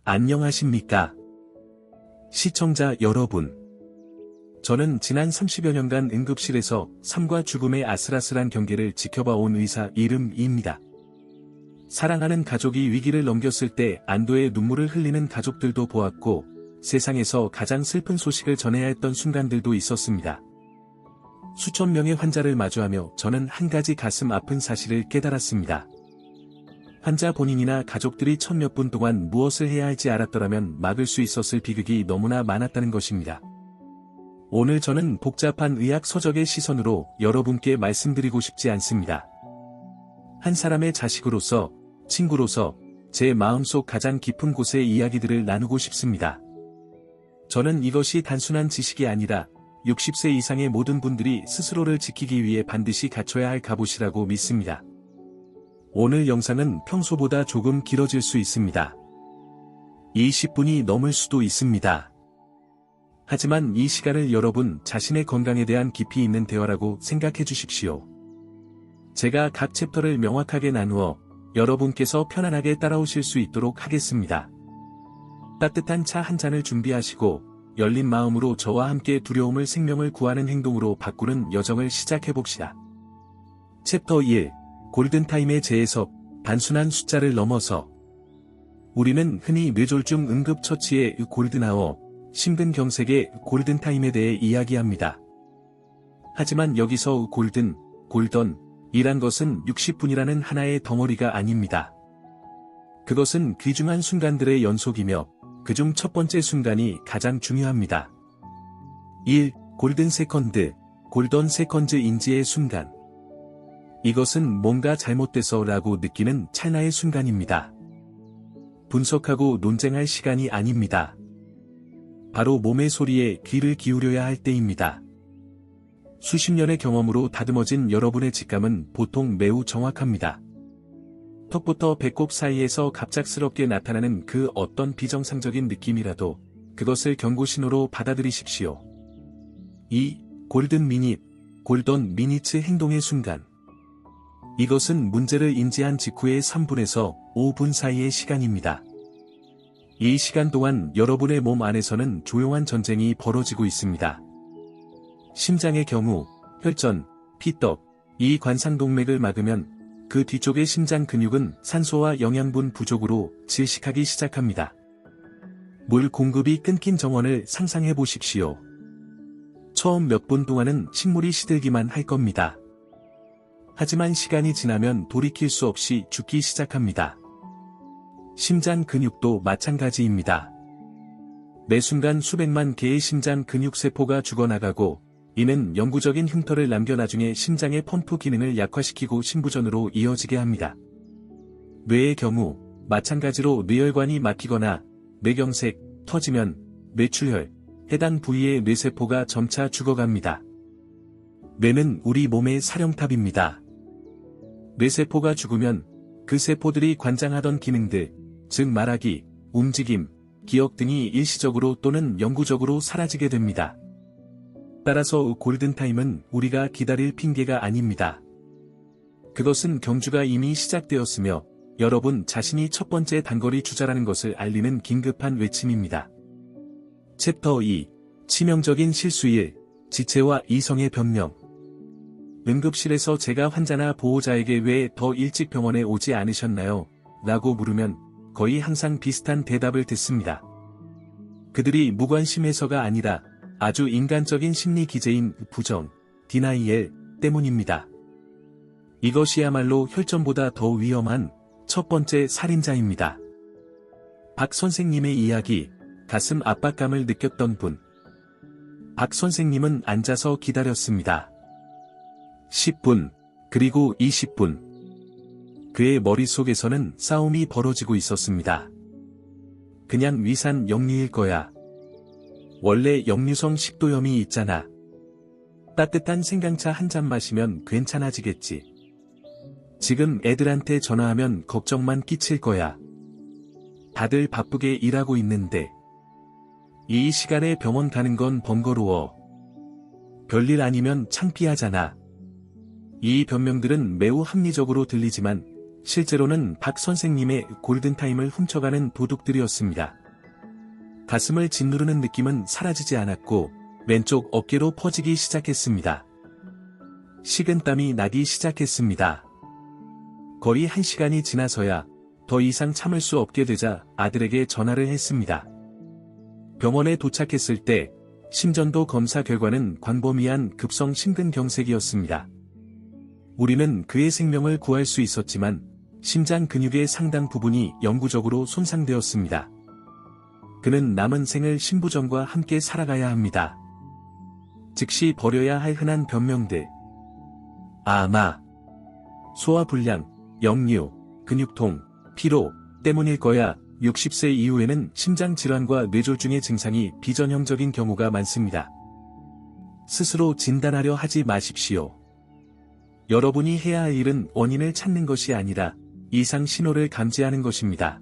안녕하십니까? 시청자 여러분. 저는 지난 30여 년간 응급실에서 삶과 죽음의 아슬아슬한 경계를 지켜봐온 의사 이름입니다. 사랑하는 가족이 위기를 넘겼을 때 안도의 눈물을 흘리는 가족들도 보았고, 세상에서 가장 슬픈 소식을 전해야 했던 순간들도 있었습니다. 수천 명의 환자를 마주하며 저는 한 가지 가슴 아픈 사실을 깨달았습니다. 환자 본인이나 가족들이 천몇 분 동안 무엇을 해야 할지 알았더라면 막을 수 있었을 비극이 너무나 많았다는 것입니다. 오늘 저는 복잡한 의학 서적의 시선으로 여러분께 말씀드리고 싶지 않습니다. 한 사람의 자식으로서, 친구로서, 제 마음속 가장 깊은 곳의 이야기들을 나누고 싶습니다. 저는 이것이 단순한 지식이 아니라 60세 이상의 모든 분들이 스스로를 지키기 위해 반드시 갖춰야 할 갑옷이라고 믿습니다. 오늘 영상은 평소보다 조금 길어질 수 있습니다. 20분이 넘을 수도 있습니다. 하지만 이 시간을 여러분 자신의 건강에 대한 깊이 있는 대화라고 생각해 주십시오. 제가 각 챕터를 명확하게 나누어 여러분께서 편안하게 따라오실 수 있도록 하겠습니다. 따뜻한 차 한 잔을 준비하시고 열린 마음으로 저와 함께 두려움을 생명을 구하는 행동으로 바꾸는 여정을 시작해봅시다. 챕터 1. 골든타임의 재해석, 단순한 숫자를 넘어서. 우리는 흔히 뇌졸중 응급처치의 골든아워, 심근경색의 골든타임에 대해 이야기합니다. 하지만 여기서 골던이란 것은 60분이라는 하나의 덩어리가 아닙니다. 그것은 귀중한 순간들의 연속이며 그중 첫 번째 순간이 가장 중요합니다. 1. 골든 세컨드, 골던 세컨즈인지의 순간. 이것은 뭔가 잘못돼서 라고 느끼는 찰나의 순간입니다. 분석하고 논쟁할 시간이 아닙니다. 바로 몸의 소리에 귀를 기울여야 할 때입니다. 수십 년의 경험으로 다듬어진 여러분의 직감은 보통 매우 정확합니다. 턱부터 배꼽 사이에서 갑작스럽게 나타나는 그 어떤 비정상적인 느낌이라도 그것을 경고신호로 받아들이십시오. 2. 골든 미닛, 골던 미니츠 행동의 순간. 이것은 문제를 인지한 직후의 3분에서 5분 사이의 시간입니다. 이 시간 동안 여러분의 몸 안에서는 조용한 전쟁이 벌어지고 있습니다. 심장의 경우, 혈전, 피떡, 이 관상동맥을 막으면 그 뒤쪽의 심장 근육은 산소와 영양분 부족으로 질식하기 시작합니다. 물 공급이 끊긴 정원을 상상해 보십시오. 처음 몇 분 동안은 식물이 시들기만 할 겁니다. 하지만 시간이 지나면 돌이킬 수 없이 죽기 시작합니다. 심장 근육도 마찬가지입니다. 매 순간 수백만 개의 심장 근육세포가 죽어나가고 이는 영구적인 흉터를 남겨 나중에 심장의 펌프 기능을 약화시키고 심부전으로 이어지게 합니다. 뇌의 경우 마찬가지로 뇌혈관이 막히거나 뇌경색, 터지면 뇌출혈, 해당 부위의 뇌세포가 점차 죽어갑니다. 뇌는 우리 몸의 사령탑입니다. 뇌세포가 죽으면 그 세포들이 관장하던 기능들, 즉 말하기, 움직임, 기억 등이 일시적으로 또는 영구적으로 사라지게 됩니다. 따라서 골든타임은 우리가 기다릴 핑계가 아닙니다. 그것은 경주가 이미 시작되었으며 여러분 자신이 첫 번째 단거리 주자라는 것을 알리는 긴급한 외침입니다. 챕터 2. 치명적인 실수 1. 지체와 이성의 변명. 응급실에서 제가 환자나 보호자에게 왜 더 일찍 병원에 오지 않으셨나요? 라고 물으면 거의 항상 비슷한 대답을 듣습니다. 그들이 무관심해서가 아니라 아주 인간적인 심리 기제인 부정, 디나이엘 때문입니다. 이것이야말로 혈전보다 더 위험한 첫 번째 살인자입니다. 박 선생님의 이야기, 가슴 압박감을 느꼈던 분. 박 선생님은 앉아서 기다렸습니다. 10분, 그리고 20분. 그의 머릿속에서는 싸움이 벌어지고 있었습니다. 그냥 위산 역류일 거야. 원래 역류성 식도염이 있잖아. 따뜻한 생강차 한 잔 마시면 괜찮아지겠지. 지금 애들한테 전화하면 걱정만 끼칠 거야. 다들 바쁘게 일하고 있는데. 이 시간에 병원 가는 건 번거로워. 별일 아니면 창피하잖아. 이 변명들은 매우 합리적으로 들리지만 실제로는 박 선생님의 골든타임을 훔쳐가는 도둑들이었습니다. 가슴을 짓누르는 느낌은 사라지지 않았고 왼쪽 어깨로 퍼지기 시작했습니다. 식은땀이 나기 시작했습니다. 거의 1시간이 지나서야 더 이상 참을 수 없게 되자 아들에게 전화를 했습니다. 병원에 도착했을 때 심전도 검사 결과는 광범위한 급성 심근경색이었습니다. 우리는 그의 생명을 구할 수 있었지만 심장 근육의 상당 부분이 영구적으로 손상되었습니다. 그는 남은 생을 신부전과 함께 살아가야 합니다. 즉시 버려야 할 흔한 변명들. 아마 소화불량, 역류, 근육통, 피로 때문일 거야. 60세 이후에는 심장질환과 뇌졸중의 증상이 비전형적인 경우가 많습니다. 스스로 진단하려 하지 마십시오. 여러분이 해야 할 일은 원인을 찾는 것이 아니라 이상 신호를 감지하는 것입니다.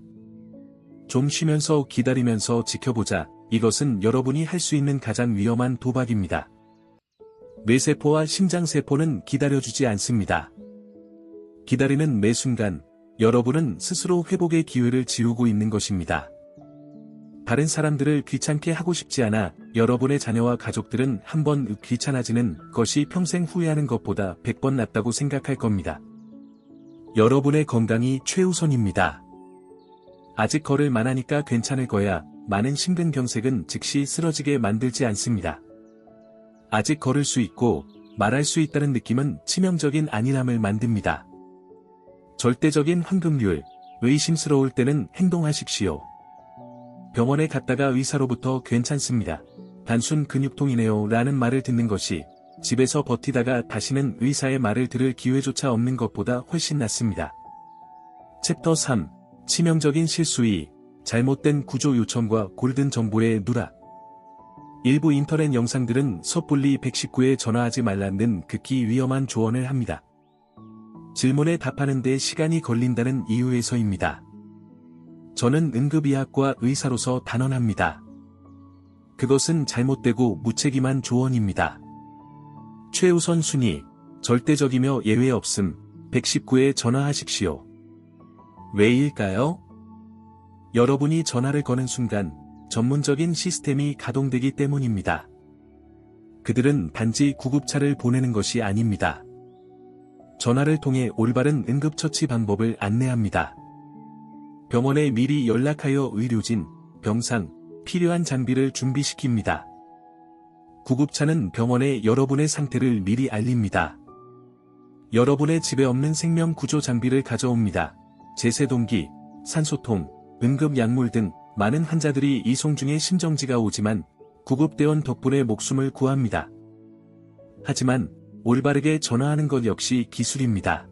좀 쉬면서 기다리면서 지켜보자. 이것은 여러분이 할 수 있는 가장 위험한 도박입니다. 뇌세포와 심장세포는 기다려주지 않습니다. 기다리는 매 순간 여러분은 스스로 회복의 기회를 지우고 있는 것입니다. 다른 사람들을 귀찮게 하고 싶지 않아 여러분의 자녀와 가족들은 한번 귀찮아지는 것이 평생 후회하는 것보다 100번 낫다고 생각할 겁니다. 여러분의 건강이 최우선입니다. 아직 걸을 만하니까 괜찮을 거야. 많은 심근경색은 즉시 쓰러지게 만들지 않습니다. 아직 걸을 수 있고 말할 수 있다는 느낌은 치명적인 안일함을 만듭니다. 절대적인 황금률, 의심스러울 때는 행동하십시오. 병원에 갔다가 의사로부터 괜찮습니다. 단순 근육통이네요 라는 말을 듣는 것이 집에서 버티다가 다시는 의사의 말을 들을 기회조차 없는 것보다 훨씬 낫습니다. 챕터 3. 치명적인 실수 2. 잘못된 구조 요청과 골든 정보의 누락. 일부 인터넷 영상들은 섣불리 119에 전화하지 말라는 극히 위험한 조언을 합니다. 질문에 답하는 데 시간이 걸린다는 이유에서입니다. 저는 응급의학과 의사로서 단언합니다. 그것은 잘못되고 무책임한 조언입니다. 최우선 순위, 절대적이며 예외 없음, 119에 전화하십시오. 왜일까요? 여러분이 전화를 거는 순간 전문적인 시스템이 가동되기 때문입니다. 그들은 단지 구급차를 보내는 것이 아닙니다. 전화를 통해 올바른 응급처치 방법을 안내합니다. 병원에 미리 연락하여 의료진, 병상, 필요한 장비를 준비시킵니다. 구급차는 병원에 여러분의 상태를 미리 알립니다. 여러분의 집에 없는 생명구조 장비를 가져옵니다. 제세동기, 산소통, 응급약물 등 많은 환자들이 이송 중에 심정지가 오지만 구급대원 덕분에 목숨을 구합니다. 하지만 올바르게 전화하는 것 역시 기술입니다.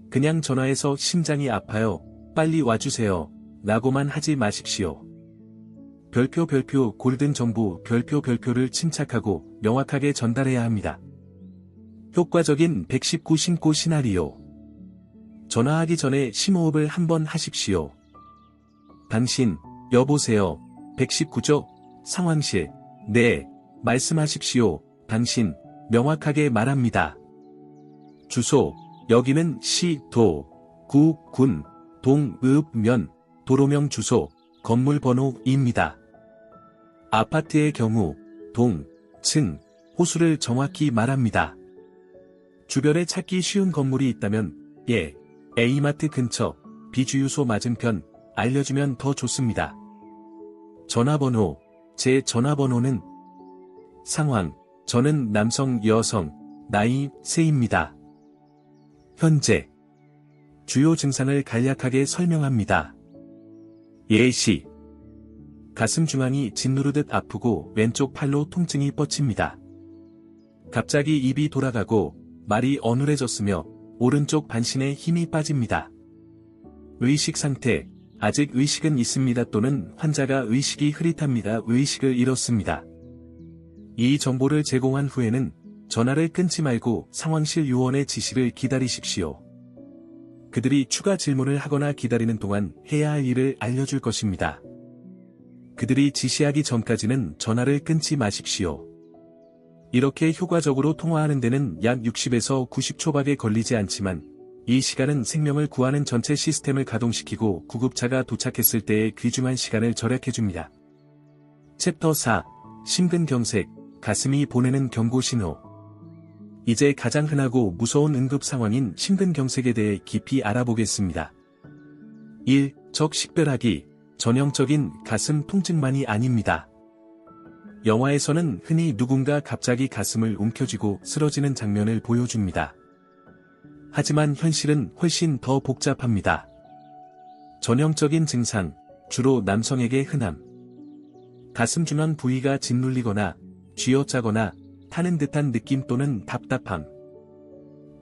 그냥 전화해서 심장이 아파요, 빨리 와주세요 라고만 하지 마십시오. 별표 골든 정보 별표를 침착하고 명확하게 전달해야 합니다. 효과적인 119 신고 시나리오. 전화하기 전에 심호흡을 한번 하십시오. 당신, 여보세요, 119죠? 상황실, 네, 말씀하십시오. 당신, 명확하게 말합니다. 주소, 여기는 시, 도, 구, 군, 동, 읍, 면, 도로명 주소, 건물 번호입니다. 아파트의 경우, 동, 층, 호수를 정확히 말합니다. 주변에 찾기 쉬운 건물이 있다면, 예, A마트 근처, B주유소 맞은편, 알려주면 더 좋습니다. 전화번호, 제 전화번호는 상황, 저는 남성, 여성, 나이, 세입니다. 현재 주요 증상을 간략하게 설명합니다. 예시. 가슴 중앙이 짓누르듯 아프고 왼쪽 팔로 통증이 뻗칩니다. 갑자기 입이 돌아가고 말이 어눌해졌으며 오른쪽 반신에 힘이 빠집니다. 의식 상태, 아직 의식은 있습니다 또는 환자가 의식이 흐릿합니다. 의식을 잃었습니다. 이 정보를 제공한 후에는 전화를 끊지 말고 상황실 요원의 지시를 기다리십시오. 그들이 추가 질문을 하거나 기다리는 동안 해야 할 일을 알려줄 것입니다. 그들이 지시하기 전까지는 전화를 끊지 마십시오. 이렇게 효과적으로 통화하는 데는 약 60에서 90초밖에 걸리지 않지만 이 시간은 생명을 구하는 전체 시스템을 가동시키고 구급차가 도착했을 때의 귀중한 시간을 절약해줍니다. 챕터 4. 심근경색, 가슴이 보내는 경고신호. 이제 가장 흔하고 무서운 응급 상황인 심근경색에 대해 깊이 알아보겠습니다. 1. 적식별하기, 전형적인 가슴 통증만이 아닙니다. 영화에서는 흔히 누군가 갑자기 가슴을 움켜쥐고 쓰러지는 장면을 보여줍니다. 하지만 현실은 훨씬 더 복잡합니다. 전형적인 증상, 주로 남성에게 흔함. 가슴 중앙 부위가 짓눌리거나 쥐어짜거나 타는 듯한 느낌 또는 답답함.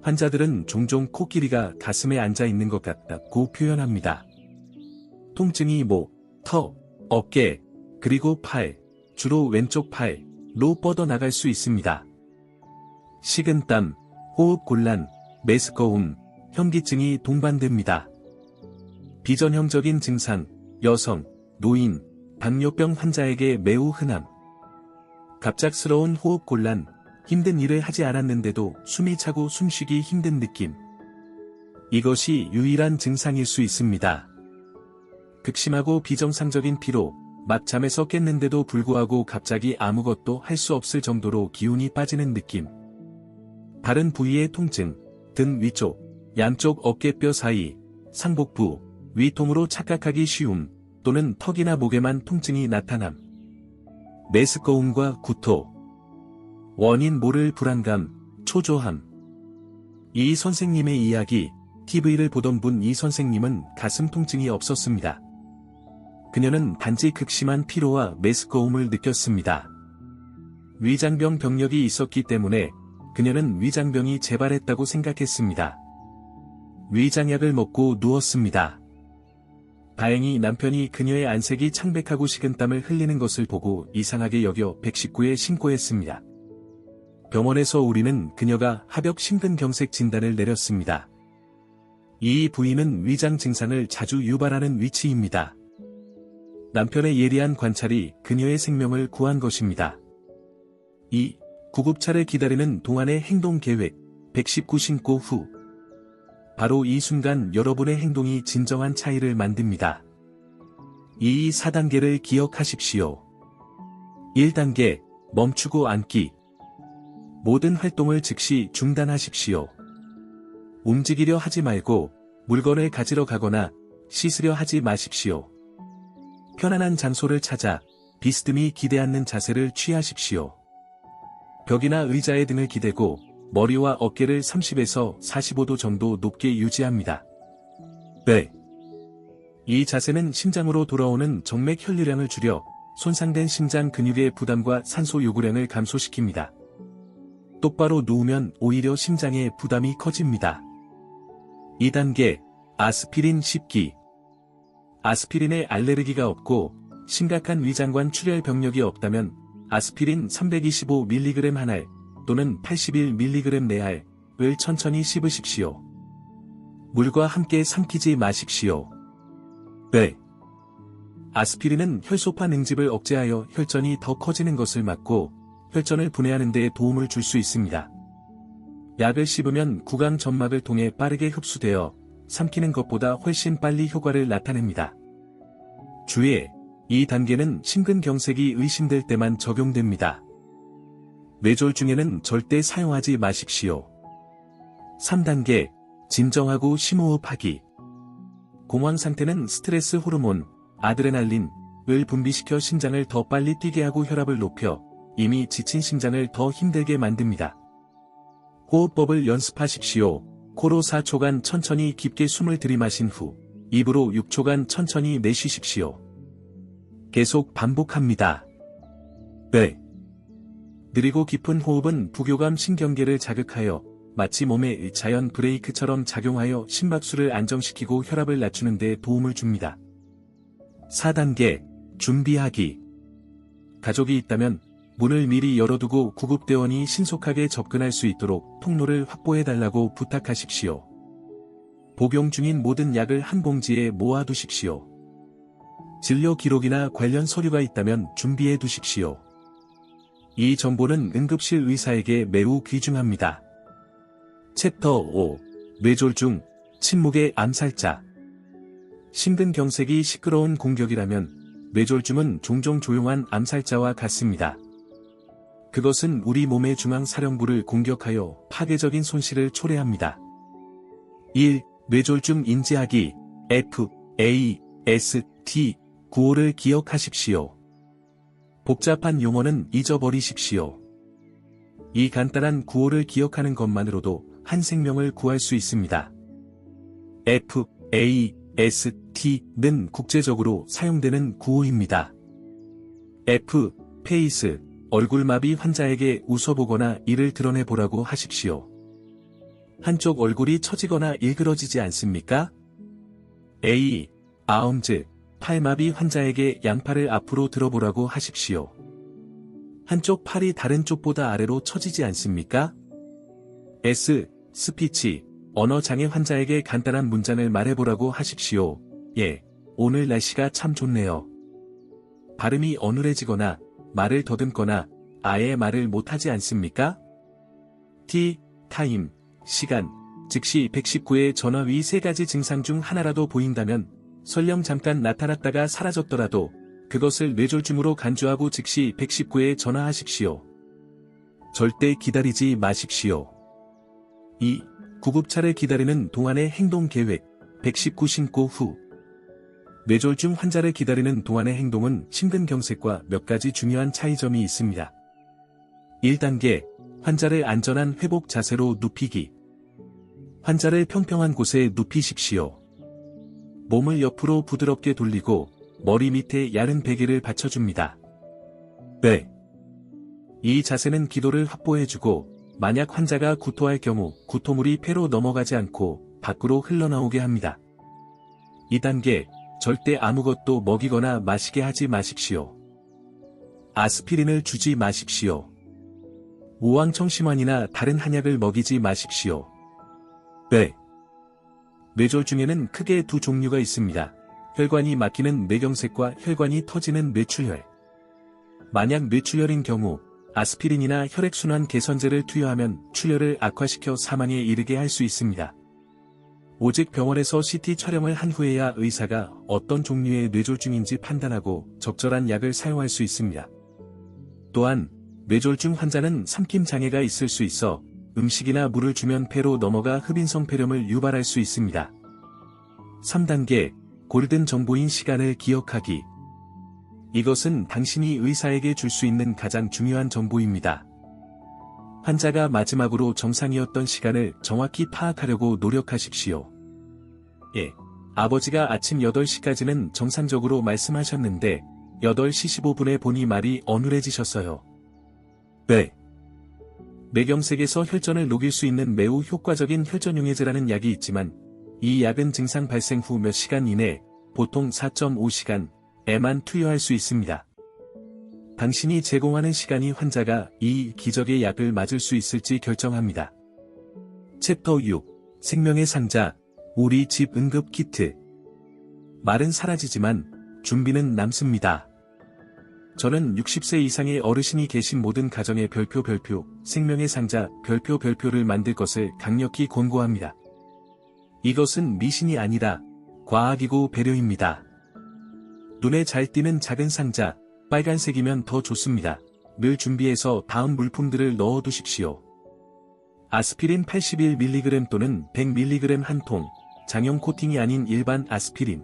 환자들은 종종 코끼리가 가슴에 앉아 있는 것 같다고 표현합니다. 통증이 목, 턱, 어깨, 그리고 팔, 주로 왼쪽 팔로 뻗어나갈 수 있습니다. 식은땀, 호흡곤란, 메스꺼움, 현기증이 동반됩니다. 비전형적인 증상, 여성, 노인, 당뇨병 환자에게 매우 흔함. 갑작스러운 호흡곤란, 힘든 일을 하지 않았는데도 숨이 차고 숨쉬기 힘든 느낌. 이것이 유일한 증상일 수 있습니다. 극심하고 비정상적인 피로, 막 잠에서 깼는데도 불구하고 갑자기 아무것도 할 수 없을 정도로 기운이 빠지는 느낌. 다른 부위의 통증, 등 위쪽, 양쪽 어깨뼈 사이, 상복부, 위통으로 착각하기 쉬움, 또는 턱이나 목에만 통증이 나타남. 메스꺼움과 구토. 원인 모를 불안감, 초조함. 이 선생님의 이야기, TV를 보던 분 이 선생님은 가슴 통증이 없었습니다. 그녀는 단지 극심한 피로와 메스꺼움을 느꼈습니다. 위장병 병력이 있었기 때문에 그녀는 위장병이 재발했다고 생각했습니다. 위장약을 먹고 누웠습니다. 다행히 남편이 그녀의 안색이 창백하고 식은땀을 흘리는 것을 보고 이상하게 여겨 119에 신고했습니다. 병원에서 우리는 그녀가 합역 심근경색 진단을 내렸습니다. 이 부위는 위장 증상을 자주 유발하는 위치입니다. 남편의 예리한 관찰이 그녀의 생명을 구한 것입니다. 2. 구급차를 기다리는 동안의 행동계획, 119 신고 후. 바로 이 순간 여러분의 행동이 진정한 차이를 만듭니다. 이 4단계를 기억하십시오. 1단계, 멈추고 앉기. 모든 활동을 즉시 중단하십시오. 움직이려 하지 말고 물건을 가지러 가거나 씻으려 하지 마십시오. 편안한 장소를 찾아 비스듬히 기대앉는 자세를 취하십시오. 벽이나 의자에 등을 기대고 머리와 어깨를 30에서 45도 정도 높게 유지합니다. 네. 이 자세는 심장으로 돌아오는 정맥 혈류량을 줄여 손상된 심장 근육의 부담과 산소 요구량을 감소시킵니다. 똑바로 누우면 오히려 심장의 부담이 커집니다. 2단계, 아스피린 씹기. 아스피린에 알레르기가 없고 심각한 위장관 출혈 병력이 없다면 아스피린 325mg 한 알 또는 81mg 네 알을 천천히 씹으십시오. 물과 함께 삼키지 마십시오. 네. 아스피린은 혈소파 능집을 억제하여 혈전이 더 커지는 것을 막고 혈전을 분해하는 데 도움을 줄 수 있습니다. 약을 씹으면 구강 점막을 통해 빠르게 흡수되어 삼키는 것보다 훨씬 빨리 효과를 나타냅니다. 주의! 이 단계는 심근경색이 의심될 때만 적용됩니다. 뇌졸 중에는 절대 사용하지 마십시오. 3단계, 진정하고 심호흡하기. 공황 상태는 스트레스 호르몬, 아드레날린을 분비시켜 심장을 더 빨리 뛰게 하고 혈압을 높여 이미 지친 심장을 더 힘들게 만듭니다. 호흡법을 연습하십시오. 코로 4초간 천천히 깊게 숨을 들이마신 후 입으로 6초간 천천히 내쉬십시오. 계속 반복합니다. 네. 느리고 깊은 호흡은 부교감 신경계를 자극하여 마치 몸의 자연 브레이크처럼 작용하여 심박수를 안정시키고 혈압을 낮추는 데 도움을 줍니다. 4단계, 준비하기. 가족이 있다면 문을 미리 열어두고 구급대원이 신속하게 접근할 수 있도록 통로를 확보해달라고 부탁하십시오. 복용 중인 모든 약을 한 봉지에 모아두십시오. 진료 기록이나 관련 서류가 있다면 준비해 두십시오. 이 정보는 응급실 의사에게 매우 귀중합니다. 챕터 5. 뇌졸중, 침묵의 암살자. 심근경색이 시끄러운 공격이라면 뇌졸중은 종종 조용한 암살자와 같습니다. 그것은 우리 몸의 중앙사령부를 공격하여 파괴적인 손실을 초래합니다. 1. 뇌졸중 인지하기 FAST 구호를 기억하십시오. 복잡한 용어는 잊어버리십시오. 이 간단한 구호를 기억하는 것만으로도 한 생명을 구할 수 있습니다. FAST는 국제적으로 사용되는 구호입니다. F. 페이스, 얼굴마비 환자에게 웃어보거나 이를 드러내보라고 하십시오. 한쪽 얼굴이 처지거나 일그러지지 않습니까? A. 아엄즈, 팔마비 환자에게 양팔을 앞으로 들어보라고 하십시오. 한쪽 팔이 다른 쪽보다 아래로 처지지 않습니까? S. 스피치, 언어장애 환자에게 간단한 문장을 말해보라고 하십시오. 예, 오늘 날씨가 참 좋네요. 발음이 어눌해지거나 말을 더듬거나 아예 말을 못하지 않습니까? T. 타임, 시간, 즉시 119에 전화 위 세 가지 증상 중 하나라도 보인다면 설령 잠깐 나타났다가 사라졌더라도 그것을 뇌졸중으로 간주하고 즉시 119에 전화하십시오. 절대 기다리지 마십시오. 2. 구급차를 기다리는 동안의 행동계획, 119 신고 후. 뇌졸중 환자를 기다리는 동안의 행동은 심근경색과 몇 가지 중요한 차이점이 있습니다. 1단계, 환자를 안전한 회복 자세로 눕히기. 환자를 평평한 곳에 눕히십시오. 몸을 옆으로 부드럽게 돌리고 머리 밑에 야른 베개를 받쳐줍니다. 네. 이 자세는 기도를 확보해주고 만약 환자가 구토할 경우 구토물이 폐로 넘어가지 않고 밖으로 흘러나오게 합니다. 2단계, 절대 아무것도 먹이거나 마시게 하지 마십시오. 아스피린을 주지 마십시오. 우황청심환이나 다른 한약을 먹이지 마십시오. 네. 뇌졸중에는 크게 두 종류가 있습니다. 혈관이 막히는 뇌경색과 혈관이 터지는 뇌출혈. 만약 뇌출혈인 경우 아스피린이나 혈액순환 개선제를 투여하면 출혈을 악화시켜 사망에 이르게 할 수 있습니다. 오직 병원에서 CT 촬영을 한 후에야 의사가 어떤 종류의 뇌졸중인지 판단하고 적절한 약을 사용할 수 있습니다. 또한 뇌졸중 환자는 삼킴 장애가 있을 수 있어 음식이나 물을 주면 폐로 넘어가 흡인성 폐렴을 유발할 수 있습니다. 3단계, 골든 정보인 시간을 기억하기. 이것은 당신이 의사에게 줄 수 있는 가장 중요한 정보입니다. 환자가 마지막으로 정상이었던 시간을 정확히 파악하려고 노력하십시오. 예, 아버지가 아침 8시까지는 정상적으로 말씀하셨는데 8시 15분에 보니 말이 어눌해지셨어요. 네. 뇌경색에서 혈전을 녹일 수 있는 매우 효과적인 혈전용해제라는 약이 있지만 이 약은 증상 발생 후 몇 시간 이내, 보통 4.5시간에만 투여할 수 있습니다. 당신이 제공하는 시간이 환자가 이 기적의 약을 맞을 수 있을지 결정합니다. 챕터 6. 생명의 상자, 우리 집 응급 키트. 말은 사라지지만 준비는 남습니다. 저는 60세 이상의 어르신이 계신 모든 가정의 별표 생명의 상자 별표를 만들 것을 강력히 권고합니다. 이것은 미신이 아니라 과학이고 배려입니다. 눈에 잘 띄는 작은 상자, 빨간색이면 더 좋습니다. 늘 준비해서 다음 물품들을 넣어두십시오. 아스피린 81mg 또는 100mg 한 통, 장염 코팅이 아닌 일반 아스피린.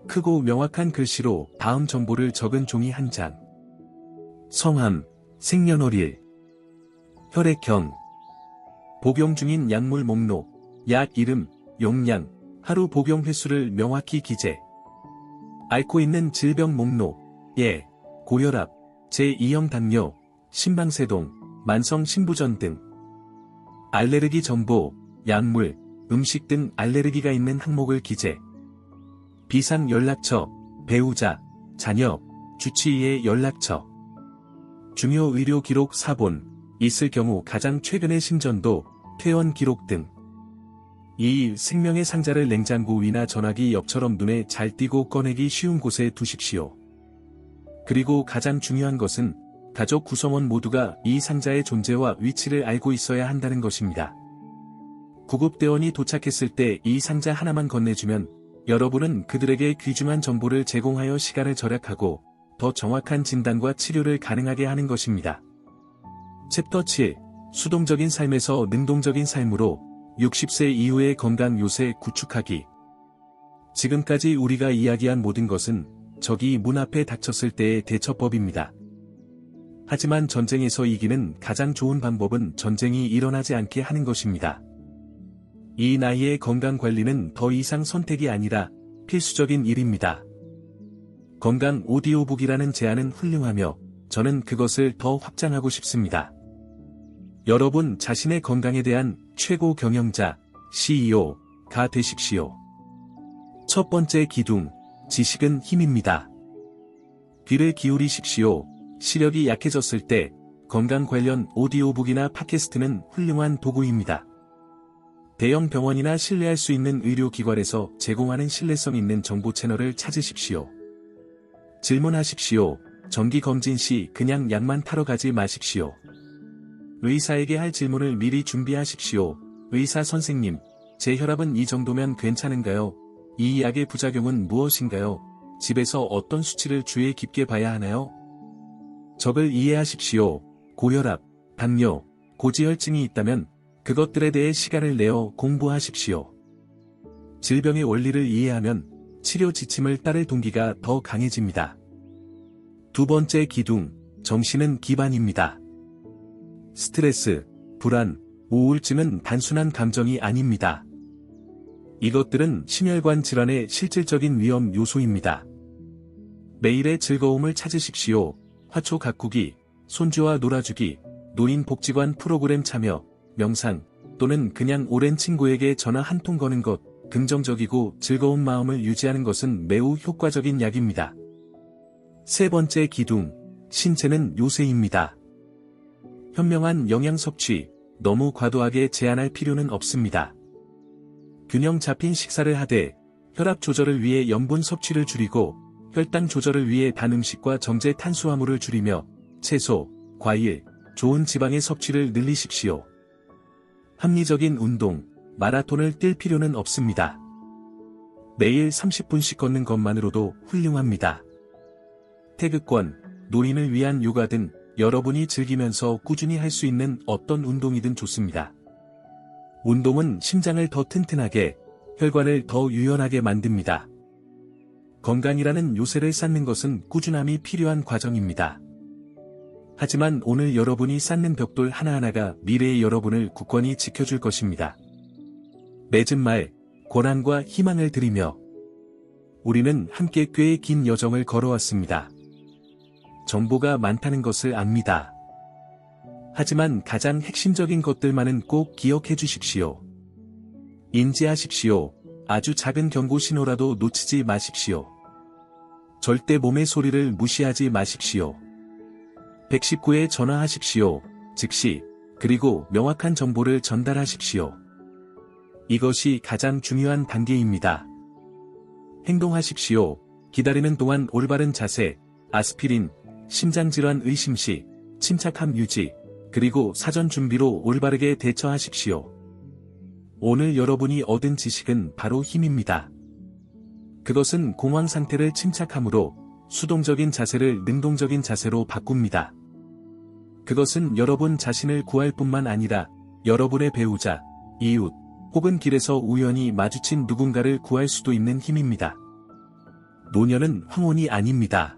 크고 명확한 글씨로 다음 정보를 적은 종이 한 장. 성함, 생년월일, 혈액형, 복용 중인 약물 목록, 약 이름, 용량, 하루 복용 횟수를 명확히 기재. 앓고 있는 질병 목록, 예, 고혈압, 제2형 당뇨, 심방세동, 만성 신부전 등. 알레르기 정보, 약물, 음식 등 알레르기가 있는 항목을 기재. 비상 연락처, 배우자, 자녀, 주치의의 연락처. 중요 의료 기록 사본, 있을 경우 가장 최근의 심전도, 퇴원 기록 등. 2. 생명의 상자를 냉장고 위나 전화기 옆처럼 눈에 잘 띄고 꺼내기 쉬운 곳에 두십시오. 그리고 가장 중요한 것은 가족 구성원 모두가 이 상자의 존재와 위치를 알고 있어야 한다는 것입니다. 구급대원이 도착했을 때 이 상자 하나만 건네주면 여러분은 그들에게 귀중한 정보를 제공하여 시간을 절약하고 더 정확한 진단과 치료를 가능하게 하는 것입니다. 챕터 7. 수동적인 삶에서 능동적인 삶으로 60세 이후의 건강 요새 구축하기. 지금까지 우리가 이야기한 모든 것은 적이 문 앞에 닥쳤을 때의 대처법입니다. 하지만 전쟁에서 이기는 가장 좋은 방법은 전쟁이 일어나지 않게 하는 것입니다. 이 나이의 건강관리는 더 이상 선택이 아니라 필수적인 일입니다. 건강 오디오북이라는 제안은 훌륭하며 저는 그것을 더 확장하고 싶습니다. 여러분 자신의 건강에 대한 최고 경영자, CEO가 되십시오. 첫 번째 기둥, 지식은 힘입니다. 귀를 기울이십시오. 시력이 약해졌을 때 건강 관련 오디오북이나 팟캐스트는 훌륭한 도구입니다. 대형 병원이나 신뢰할 수 있는 의료기관에서 제공하는 신뢰성 있는 정보 채널을 찾으십시오. 질문하십시오. 정기검진 시 그냥 약만 타러 가지 마십시오. 의사에게 할 질문을 미리 준비하십시오. 의사 선생님, 제 혈압은 이 정도면 괜찮은가요? 이 약의 부작용은 무엇인가요? 집에서 어떤 수치를 주의 깊게 봐야 하나요? 적을 이해하십시오. 고혈압, 당뇨, 고지혈증이 있다면 그것들에 대해 시간을 내어 공부하십시오. 질병의 원리를 이해하면 치료 지침을 따를 동기가 더 강해집니다. 두 번째 기둥, 정신은 기반입니다. 스트레스, 불안, 우울증은 단순한 감정이 아닙니다. 이것들은 심혈관 질환의 실질적인 위험 요소입니다. 매일의 즐거움을 찾으십시오. 화초 가꾸기, 손주와 놀아주기, 노인복지관 프로그램 참여, 명상, 또는 그냥 오랜 친구에게 전화 한 통 거는 것, 긍정적이고 즐거운 마음을 유지하는 것은 매우 효과적인 약입니다. 세 번째 기둥, 신체는 요새입니다. 현명한 영양 섭취, 너무 과도하게 제한할 필요는 없습니다. 균형 잡힌 식사를 하되 혈압 조절을 위해 염분 섭취를 줄이고 혈당 조절을 위해 단 음식과 정제 탄수화물을 줄이며 채소, 과일, 좋은 지방의 섭취를 늘리십시오. 합리적인 운동, 마라톤을 뛸 필요는 없습니다. 매일 30분씩 걷는 것만으로도 훌륭합니다. 태극권, 노인을 위한 요가 등 여러분이 즐기면서 꾸준히 할 수 있는 어떤 운동이든 좋습니다. 운동은 심장을 더 튼튼하게, 혈관을 더 유연하게 만듭니다. 건강이라는 요새를 쌓는 것은 꾸준함이 필요한 과정입니다. 하지만 오늘 여러분이 쌓는 벽돌 하나하나가 미래의 여러분을 굳건히 지켜줄 것입니다. 맺은 말, 고난과 희망을 드리며 우리는 함께 꽤 긴 여정을 걸어왔습니다. 정보가 많다는 것을 압니다. 하지만 가장 핵심적인 것들만은 꼭 기억해 주십시오. 인지하십시오. 아주 작은 경고 신호라도 놓치지 마십시오. 절대 몸의 소리를 무시하지 마십시오. 119에 전화하십시오. 즉시, 그리고 명확한 정보를 전달하십시오. 이것이 가장 중요한 단계입니다. 행동하십시오. 기다리는 동안 올바른 자세, 아스피린, 심장질환 의심 시, 침착함 유지, 그리고 사전 준비로 올바르게 대처하십시오. 오늘 여러분이 얻은 지식은 바로 힘입니다. 그것은 공황 상태를 침착함으로, 수동적인 자세를 능동적인 자세로 바꿉니다. 그것은 여러분 자신을 구할 뿐만 아니라 여러분의 배우자, 이웃, 혹은 길에서 우연히 마주친 누군가를 구할 수도 있는 힘입니다. 노년은 황혼이 아닙니다.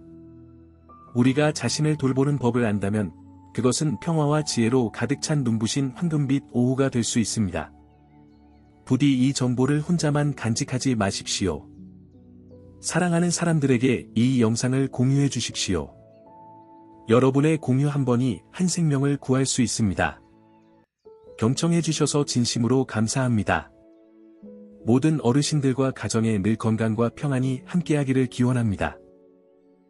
우리가 자신을 돌보는 법을 안다면 그것은 평화와 지혜로 가득 찬 눈부신 황금빛 오후가 될 수 있습니다. 부디 이 정보를 혼자만 간직하지 마십시오. 사랑하는 사람들에게 이 영상을 공유해 주십시오. 여러분의 공유 한 번이 한 생명을 구할 수 있습니다. 경청해 주셔서 진심으로 감사합니다. 모든 어르신들과 가정에 늘 건강과 평안이 함께하기를 기원합니다.